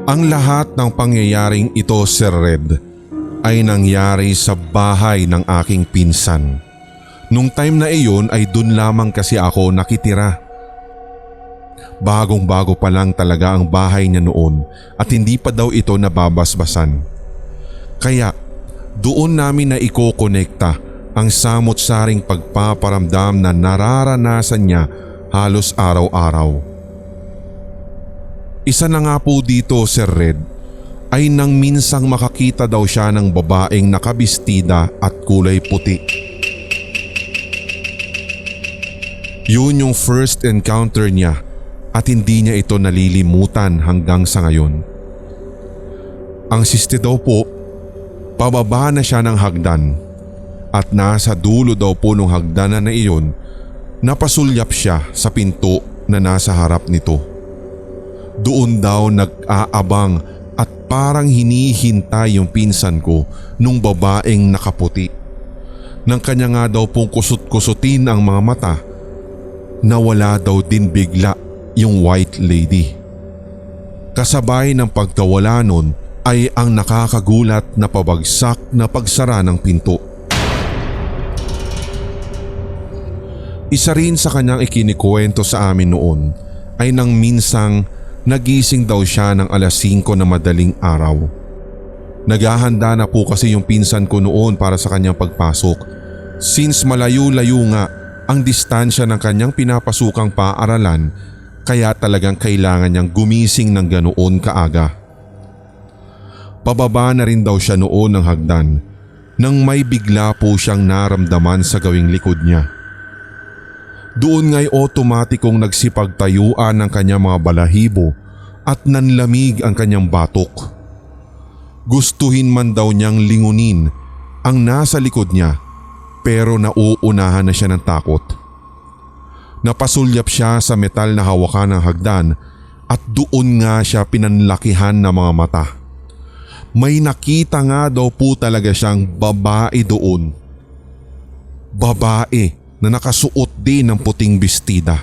Ang lahat ng pangyayaring ito, Sir Red, ay nangyari sa bahay ng aking pinsan. Nung time na iyon ay dun lamang kasi ako nakitira. Bagong-bago pa lang talaga ang bahay niya noon at hindi pa daw ito nababasbasan. Kaya doon namin na ikokonekta ang samot-saring pagpaparamdam na nararanasan niya halos araw-araw. Isa na nga po dito, Sir Red, ay nang minsang makakita daw siya ng babaeng nakabistida at kulay puti. Yun yung first encounter niya at hindi niya ito nalilimutan hanggang sa ngayon. Ang siste daw po, pababa na siya ng hagdan at nasa dulo daw po ng hagdanan na iyon, napasulyap siya sa pinto na nasa harap nito. Doon daw nag-aabang at parang hinihintay yung pinsan ko nung babaeng nakaputi. Nang kanya nga daw pong kusot-kusutin ang mga mata, nawala daw din bigla yung white lady. Kasabay ng pagkawala nun ay ang nakakagulat na pabagsak na pagsara ng pinto. Isa rin sa kanyang ikinikwento sa amin noon ay nang minsang nagising daw siya ng alas 5 na madaling araw. Naghahanda na po kasi yung pinsan ko noon para sa kanyang pagpasok. Since malayo-layo nga ang distansya ng kanyang pinapasukang paaralan, kaya talagang kailangan niyang gumising ng ganoon kaaga. Pababa na rin daw siya noon ng hagdan nang may bigla po siyang naramdaman sa gawing likod niya. Doon nga'y otomatikong nagsipagtayuan ng kanyang mga balahibo at nanlamig ang kanyang batok. Gustuhin man daw niyang lingunin ang nasa likod niya pero nauunahan na siya ng takot. Napasulyap siya sa metal na hawakan ng hagdan at doon nga siya pinanlakihan ng mga mata. May nakita nga daw po talaga siyang babae doon. Babae na nakasuot din ng puting bestida.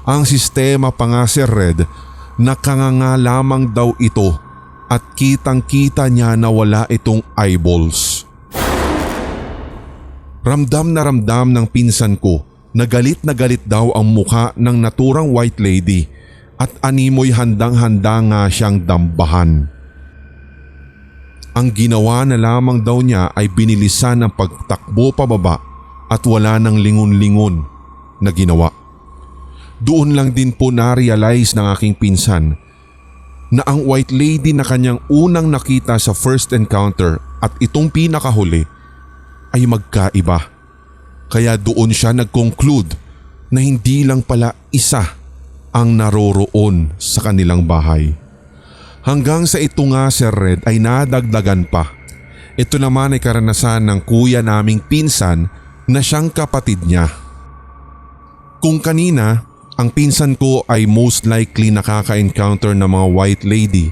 Ang sistema pa nga, Sir Red, nakanganga lamang daw ito at kitang-kita niya na wala itong eyeballs. Ramdam na ramdam ng pinsan ko na galit daw ang mukha ng naturang white lady at animoy handang-handa nga siyang dambahan. Ang ginawa na lamang daw niya ay binilisan ng pagtakbo pababa at wala nang lingon-lingon na ginawa. Doon lang din po na-realize ng aking pinsan na ang white lady na kanyang unang nakita sa first encounter at itong pinakahuli ay magkaiba. Kaya doon siya nag-conclude na hindi lang pala isa ang naroroon sa kanilang bahay. Hanggang sa ito nga, Sir Red, ay nadagdagan pa. Ito naman ay karanasan ng kuya naming pinsan na siyang kapatid niya. Kung kanina, ang pinsan ko ay most likely nakaka-encounter ng mga white lady,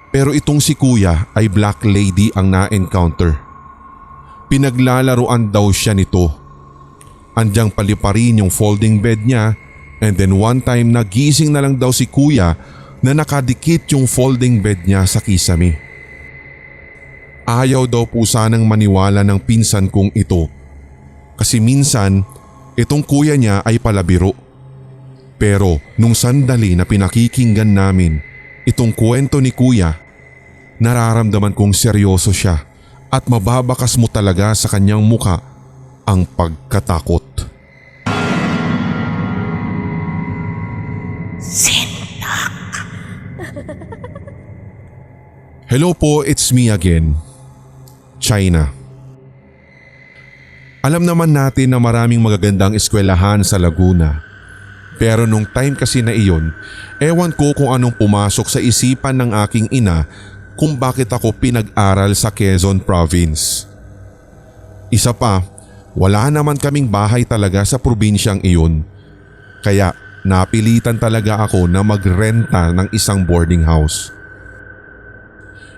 pero itong si kuya ay black lady ang na-encounter. Pinaglalaruan daw siya nito. Andyang paliparin yung folding bed niya and then one time nagising na lang daw si kuya na nakadikit yung folding bed niya sa kisame. Ayaw daw po sanang maniwala ng pinsan kong ito kasi minsan itong kuya niya ay palabiro. Pero nung sandali na pinakikinggan namin itong kwento ni kuya, nararamdaman kong seryoso siya at mababakas mo talaga sa kanyang muka ang pagkatakot. Hello po, it's me again. China. Alam naman natin na maraming magagandang eskwelahan sa Laguna. Pero nung time kasi na iyon, ewan ko kung anong pumasok sa isipan ng aking ina kung bakit ako pinag-aral sa Quezon Province. Isa pa, wala naman kaming bahay talaga sa probinsyang iyon. Kaya napilitan talaga ako na magrenta ng isang boarding house.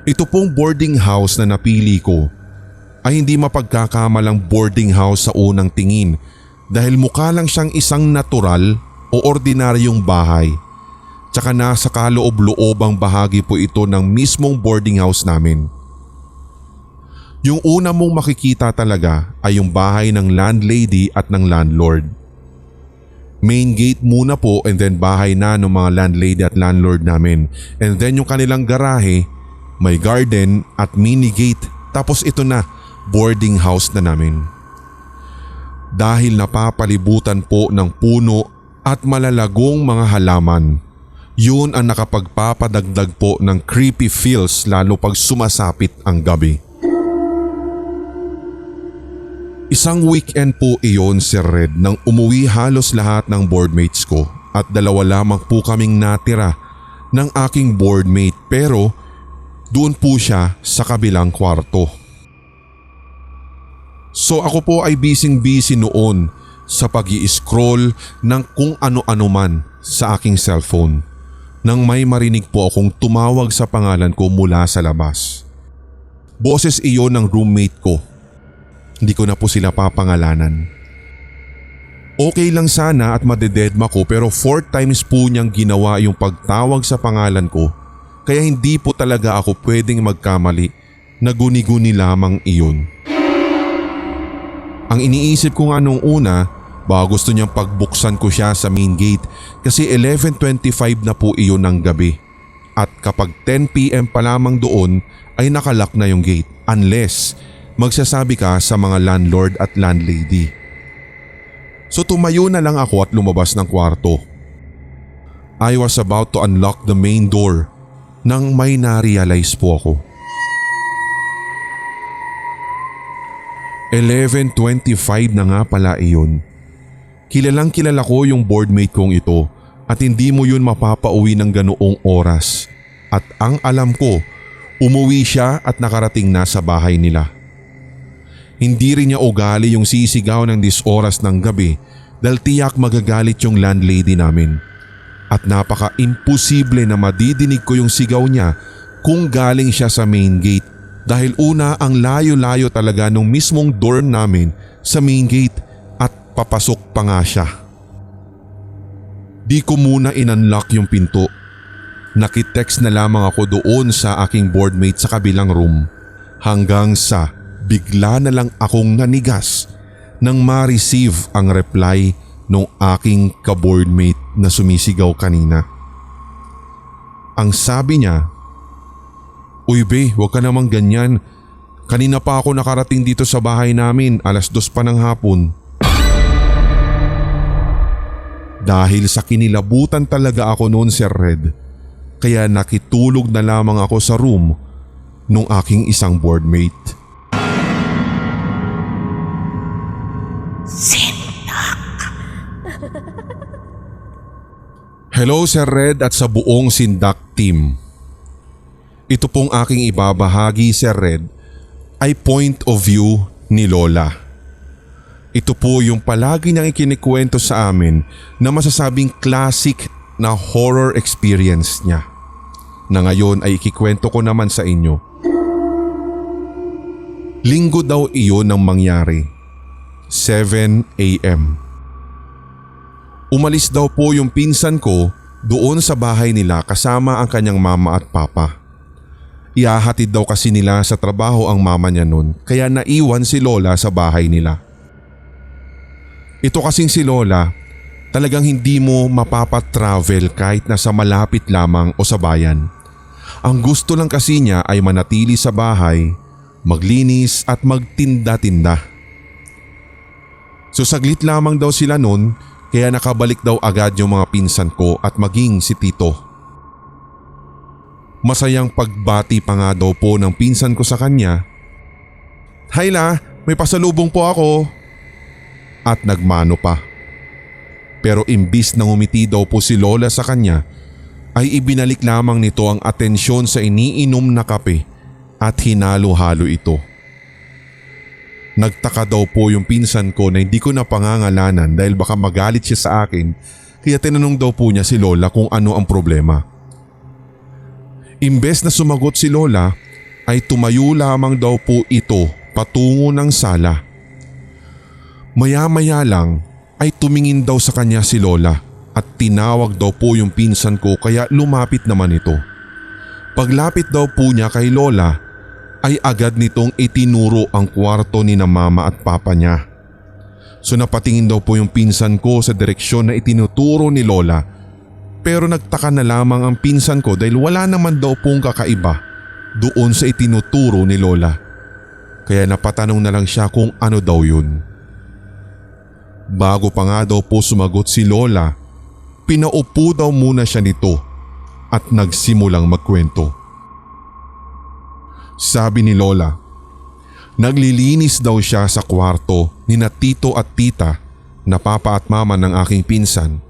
Ito pong boarding house na napili ko ay hindi mapagkakamalang boarding house sa unang tingin dahil mukha lang siyang isang natural o ordinaryong bahay. Tsaka nasa kaloob-loobang bahagi po ito ng mismong boarding house namin. Yung una mong makikita talaga ay yung bahay ng landlady at ng landlord. Main gate muna po and then bahay na ng mga landlady at landlord namin. And then yung kanilang garahe, may garden at mini gate. Tapos ito na, boarding house na namin. Dahil napapalibutan po ng puno at malalagong mga halaman, yun ang nakapagpapadagdag po ng creepy feels lalo pag sumasapit ang gabi. Isang weekend po iyon, Sir Red, nang umuwi halos lahat ng boardmates ko at dalawa lamang po kaming natira ng aking boardmate pero doon po siya sa kabilang kwarto. So ako po ay busy noon sa pag-i-scroll ng kung ano-ano man sa aking cellphone nang may marinig po akong tumawag sa pangalan ko mula sa labas. Boses iyon ng roommate ko. Hindi ko na po sila papangalanan. Okay lang sana at madededma ko pero 4 times po niyang ginawa yung pagtawag sa pangalan ko kaya hindi po talaga ako pwedeng magkamali na guni-guni lamang iyon. Ang iniisip ko nga nung una baka gusto niyang pagbuksan ko siya sa main gate kasi 11:25 na po iyon ng gabi at kapag 10 PM pa lamang doon ay nakalock na yung gate unless magsasabi ka sa mga landlord at landlady. So tumayo na lang ako at lumabas ng kwarto. I was about to unlock the main door nang may na-realize po ako. 11:25 na nga pala iyon. Kilalang kilala ko yung boardmate kong ito at hindi mo yun mapapauwi ng ganoong oras. At ang alam ko, umuwi siya at nakarating na sa bahay nila. Hindi rin niya ugali yung sisigaw ng 10 oras ng gabi dahil tiyak magagalit yung landlady namin. At napaka-imposible na madidinig ko yung sigaw niya kung galing siya sa main gate dahil una ang layo-layo talaga nung mismong door namin sa main gate at papasok pa nga siya. Di ko muna in-unlock yung pinto. Nakitext na lamang ako doon sa aking boardmate sa kabilang room hanggang sa bigla na lang akong nanigas nang ma-receive ang reply ng aking ka-boardmate na sumisigaw kanina. Ang sabi niya, "Uy be, huwag ka namang ganyan. Kanina pa ako nakarating dito sa bahay namin, 2:00 pa ng hapon." Dahil sa kinilabutan talaga ako noon, Sir Red, kaya nakitulog na lamang ako sa room nung aking isang boardmate. Hello Sir Red at sa buong Sindak team. Ito pong aking ibabahagi, Sir Red, ay point of view ni Lola. Ito po yung palagi niyang ikinikwento sa amin na masasabing classic na horror experience niya na ngayon ay ikikwento ko naman sa inyo. Linggo daw iyon nang mangyari, 7 AM. Umalis daw po yung pinsan ko doon sa bahay nila kasama ang kanyang mama at papa. Ihahatid daw kasi nila sa trabaho ang mama niya noon kaya naiwan si Lola sa bahay nila. Ito kasing si Lola, talagang hindi mo mapapatravel kahit nasa malapit lamang o sa bayan. Ang gusto lang kasi niya ay manatili sa bahay, maglinis at magtinda-tinda. So saglit lamang daw sila noon kaya nakabalik daw agad yung mga pinsan ko at maging si Tito. Masayang pagbati pa nga daw po ng pinsan ko sa kanya. "Hi La, may pasalubong po ako." At nagmano pa. Pero imbis na ngumiti daw po si Lola sa kanya, ay ibinalik lamang nito ang atensyon sa iniinom na kape at hinalo-halo ito. Nagtaka daw po yung pinsan ko na hindi ko na pangangalanan dahil baka magalit siya sa akin kaya tinanong daw po niya si Lola kung ano ang problema. Imbes na sumagot si Lola ay tumayo lamang daw po ito patungo ng sala. Maya-maya lang ay ay tumingin daw sa kanya si Lola at tinawag daw po yung pinsan ko kaya lumapit naman ito. Paglapit daw po niya kay Lola ay agad nitong itinuro ang kwarto ni na mama at papa niya. So napatingin daw po yung pinsan ko sa direksyon na itinuturo ni Lola, pero nagtaka na lamang ang pinsan ko dahil wala naman daw pong kakaiba doon sa itinuturo ni Lola. Kaya napatanong na lang siya kung ano daw yun. Bago pa nga daw po sumagot si Lola, pinaupo daw muna siya nito at nagsimulang magkwento. Sabi ni Lola, naglilinis daw siya sa kwarto ni na tito at tita na papa at mama ng aking pinsan,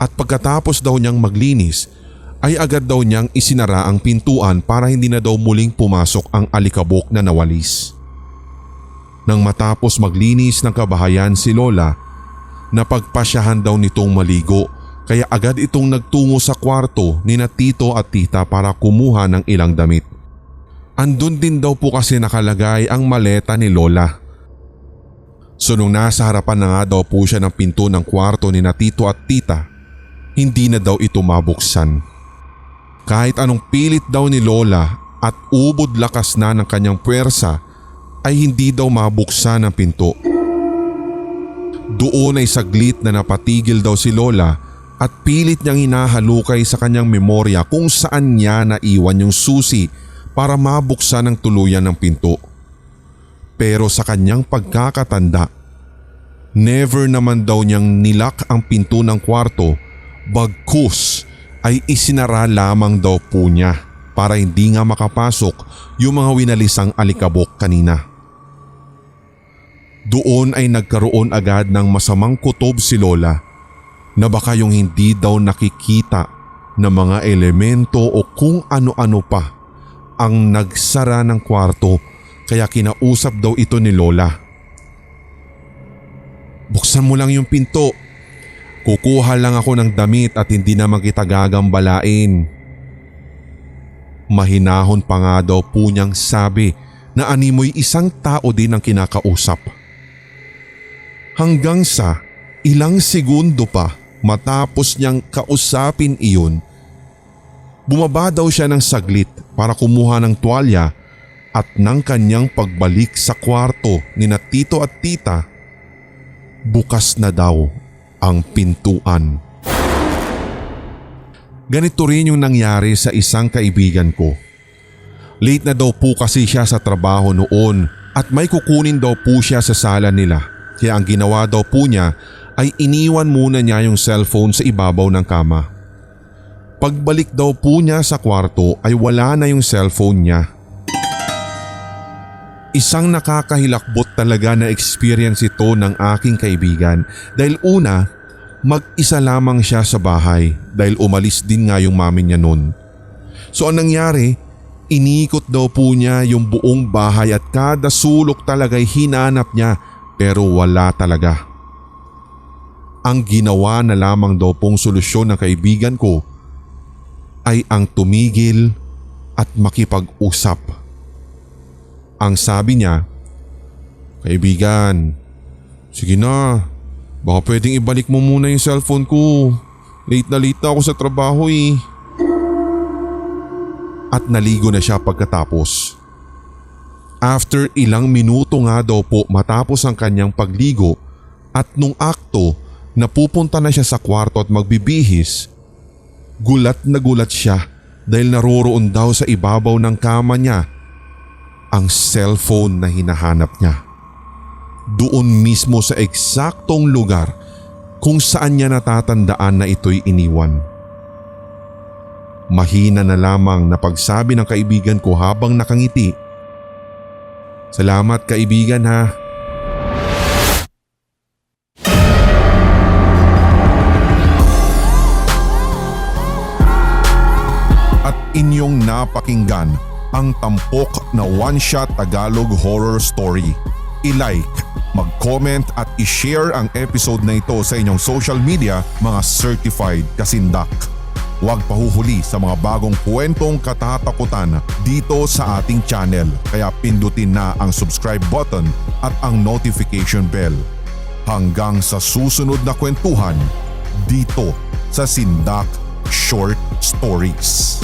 at pagkatapos daw niyang maglinis ay agad daw niyang isinara ang pintuan para hindi na daw muling pumasok ang alikabok na nawalis. Nang matapos maglinis ng kabahayan si Lola, napagpasyahan daw nitong maligo kaya agad itong nagtungo sa kwarto ni na tito at tita para kumuha ng ilang damit. Andun din daw po kasi nakalagay ang maleta ni Lola. So nung nasa harapan na nga daw po siya ng pinto ng kwarto ni na tito at tita, hindi na daw ito mabuksan. Kahit anong pilit daw ni Lola at ubod lakas na ng kanyang puwersa ay hindi daw mabuksan ang pinto. Doon ay saglit na napatigil daw si Lola at pilit niyang hinahalukay sa kanyang memorya kung saan niya naiwan yung susi para mabuksan ng tuluyan ng pinto. Pero sa kanyang pagkakatanda, never naman daw niyang nilak ang pinto ng kwarto, bagkus ay isinara lamang daw po niya para hindi nga makapasok yung mga winalisang alikabok kanina. Doon ay nagkaroon agad ng masamang kutob si Lola na baka yung hindi daw nakikita na mga elemento o kung ano-ano pa ang nagsara ng kwarto, kaya kinausap daw ito ni Lola. Buksan mo lang yung pinto. Kukuha lang ako ng damit at hindi naman kita gagambalain. Mahinahon pa nga daw po niyang sabi na animoy isang tao din ang kinakausap. Hanggang sa ilang segundo pa matapos niyang kausapin iyon, bumaba daw siya ng saglit para kumuha ng tuwalya at nang kanyang pagbalik sa kwarto ni na tito at tita, bukas na daw ang pintuan. Ganito rin yung nangyari sa isang kaibigan ko. Late na daw po kasi siya sa trabaho noon at may kukunin daw po siya sa sala nila. Kaya ang ginawa daw po niya ay iniwan muna niya yung cellphone sa ibabaw ng kama. Pagbalik daw po niya sa kwarto ay wala na yung cellphone niya. Isang nakakahilakbot talaga na experience ito ng aking kaibigan dahil una, mag-isa lamang siya sa bahay dahil umalis din nga yung mami niya noon. So ang nangyari, inikot daw po niya yung buong bahay at kada sulok talaga'y hinanap niya pero wala talaga. Ang ginawa na lamang daw pong solusyon ng kaibigan ko ay ang tumigil at makipag-usap. Ang sabi niya, "Kaibigan, sige na, baka pwedeng ibalik mo muna yung cellphone ko. Late na ako sa trabaho eh." At naligo na siya pagkatapos. After ilang minuto nga daw po matapos ang kanyang pagligo at nung akto na pupunta na siya sa kwarto at magbibihis, gulat na gulat siya dahil naroroon daw sa ibabaw ng kama niya ang cellphone na hinahanap niya. Doon mismo sa eksaktong lugar kung saan niya natatandaan na ito'y iniwan. Mahina na lamang na pagsabi ng kaibigan ko habang nakangiti, "Salamat kaibigan ha." At inyong napakinggan ang tampok na one-shot Tagalog horror story. I-like, mag-comment at i-share ang episode na ito sa inyong social media, mga certified kasindak. Huwag pahuhuli sa mga bagong kwentong katatakutan dito sa ating channel, kaya pindutin na ang subscribe button at ang notification bell. Hanggang sa susunod na kwentuhan dito sa Sindak Short Stories.